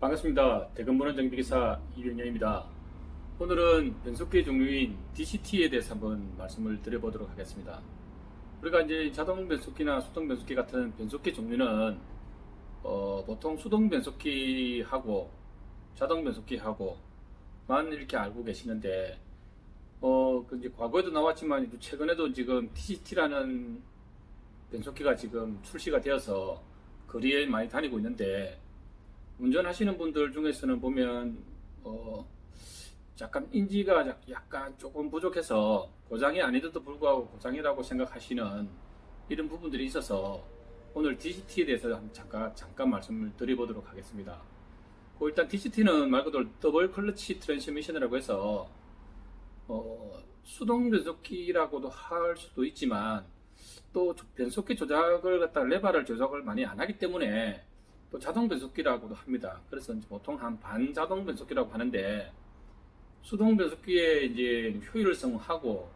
반갑습니다. 대금보는 정비기사 이병영입니다. 오늘은 변속기 종류인 DCT에 대해서 한번 말씀을 드려보도록 하겠습니다. 우리가 이제 자동 변속기나 수동 변속기 같은 변속기 종류는 보통 수동 변속기하고 자동 변속기하고만 이렇게 알고 계시는데 그 이제 과거에도 나왔지만 최근에도 지금 DCT라는 변속기가 지금 출시가 되어서 거리에 많이 다니고 있는데, 운전하시는 분들 중에서는 보면 약간 인지가 약간 조금 부족해서 고장이 아닌데도 불구하고 고장이라고 생각하시는 이런 부분들이 있어서 오늘 DCT에 대해서 잠깐 말씀을 드려보도록 하겠습니다. 일단 DCT는 말 그대로 더블 클러치 트랜스미션이라고 해서 수동 변속기라고도 할 수도 있지만, 또 변속기 조작을 갖다 레버를 조작을 많이 안 하기 때문에 또 자동 변속기라고도 합니다. 그래서 이제 보통 한 반자동 변속기라고 하는데, 수동 변속기의 이제 효율성하고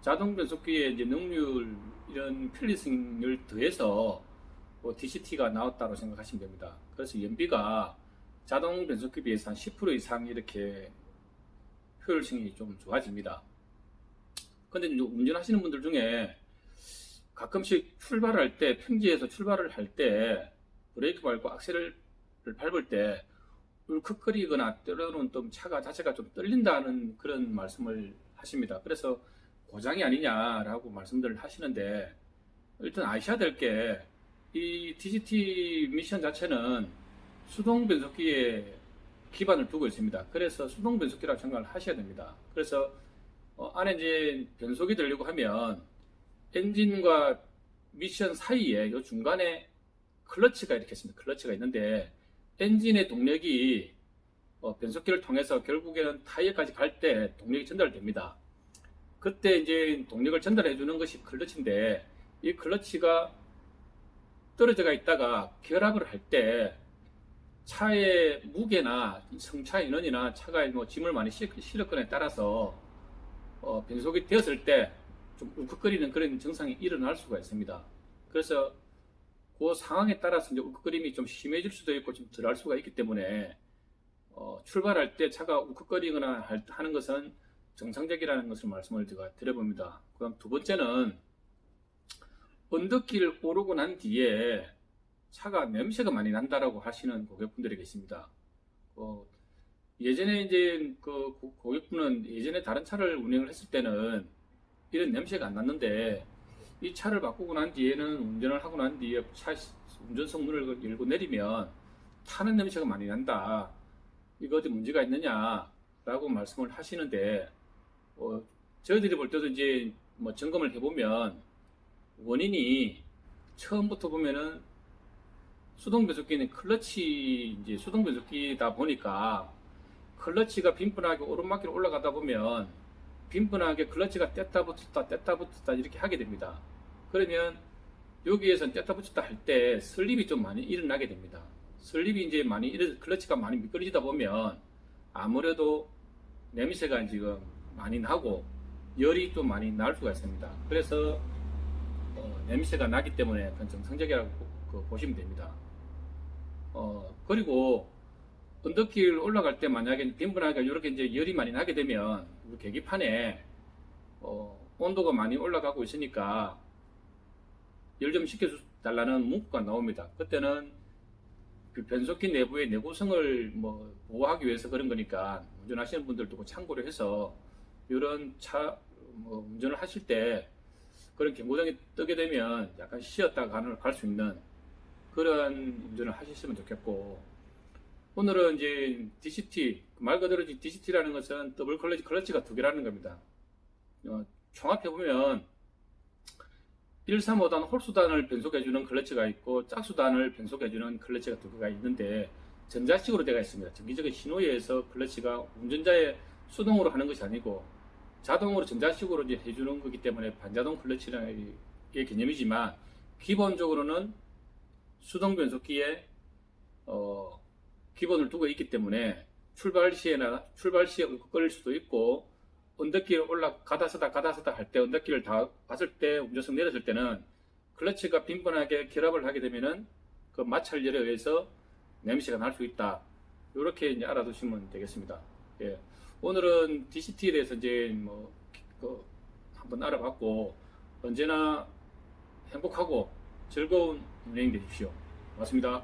자동 변속기의 이제 능률, 이런 편리성을 더해서 DCT가 나왔다고 생각하시면 됩니다. 그래서 연비가 자동 변속기에 비해서 한 10% 이상 이렇게 효율성이 좀 좋아집니다. 근데 이제 운전하시는 분들 중에 가끔씩 출발할 때, 평지에서 출발을 할 때 브레이크 밟고 악셀을 밟을 때 울컥거리거나 때로는 좀 차가 자체가 좀 떨린다는 그런 말씀을 하십니다. 그래서 고장이 아니냐라고 말씀들을 하시는데, 일단 아셔야 될 게, 이 DCT 미션 자체는 수동 변속기에 기반을 두고 있습니다. 그래서 수동 변속기라고 생각을 하셔야 됩니다. 그래서 안에 이제 변속이 되려고 하면 엔진과 미션 사이에 요 중간에 클러치가 이렇게 있습니다. 클러치가 있는데, 엔진의 동력이 변속기를 통해서 결국에는 타이어까지 갈 때 동력이 전달됩니다. 그때 이제 동력을 전달해 주는 것이 클러치인데, 이 클러치가 떨어져 있다가 결합을 할 때 차의 무게나 성차 인원이나 차가 뭐 짐을 많이 실었거나에 따라서 변속이 되었을 때 좀 울컥거리는 그런 증상이 일어날 수가 있습니다. 그래서 그 상황에 따라서 이제 울컥거림이 좀 심해질 수도 있고 좀 덜할 수가 있기 때문에 출발할 때 차가 울컥거리거나 하는 것은 정상적이라는 것을 말씀을 제가 드려봅니다. 그다음 두 번째는, 언덕길을 오르고 난 뒤에 차가 냄새가 많이 난다라고 하시는 고객분들이 계십니다. 예전에 이제 그 고객분은 예전에 다른 차를 운행을 했을 때는 이런 냄새가 안 났는데, 이 차를 바꾸고 난 뒤에는, 운전을 하고 난 뒤에 차 운전석 문을 열고 내리면 타는 냄새가 많이 난다, 이거 어디 문제가 있느냐 라고 말씀을 하시는데, 저희들이 볼 때도 이제 뭐 점검을 해보면 원인이 처음부터 보면은 수동 변속기는 이제 수동 변속기다 보니까 클러치가 빈번하게 오르막길을 올라가다 보면 빈번하게 클러치가 뗐다 붙었다 이렇게 하게 됩니다. 그러면 여기에서 뗐다 붙였다 할 때 슬립이 좀 많이 일어나게 됩니다. 슬립이 이제 많이 클러치가 많이 미끄러지다 보면 아무래도 냄새가 지금 많이 나고 열이 좀 많이 날 수가 있습니다. 그래서 냄새가 나기 때문에 그건 정상적이라고 보시면 됩니다. 그리고 언덕길 올라갈 때 만약에 빈번하게 이렇게 이제 열이 많이 나게 되면 우리 계기판에 온도가 많이 올라가고 있으니까 열 좀 식혀달라는 문구가 나옵니다. 그때는 그 변속기 내부의 내구성을 보호하기 위해서 그런 거니까, 운전하시는 분들도 참고를 해서 이런 차 운전을 하실 때 그런 경고등이 뜨게 되면 약간 쉬었다가 갈 수 있는 그런 운전을 하셨으면 좋겠고, 오늘은 이제 DCT, 말 그대로 DCT라는 것은 더블 클러치가 두 개라는 겁니다. 총합해보면 1, 3, 5단 홀수단을 변속해주는 클러치가 있고 짝수단을 변속해주는 클러치가 두 개가 있는데, 전자식으로 되어 있습니다. 정기적인 신호에 의해서 클러치가 운전자의 수동으로 하는 것이 아니고 자동으로 전자식으로 이제 해주는 거기 때문에 반자동 클러치라는 게 개념이지만, 기본적으로는 수동 변속기에 기본을 두고 있기 때문에 출발 시에 울컥거릴 수도 있고, 언덕길 가다 서다 할 때, 언덕길을 다 봤을 때, 운전석 내렸을 때는 클러치가 빈번하게 결합을 하게 되면은 그 마찰열에 의해서 냄새가 날 수 있다. 이렇게 이제 알아두시면 되겠습니다. 예. 오늘은 DCT에 대해서 이제 한번 알아봤고, 언제나 행복하고 즐거운 운행 되십시오. 고맙습니다.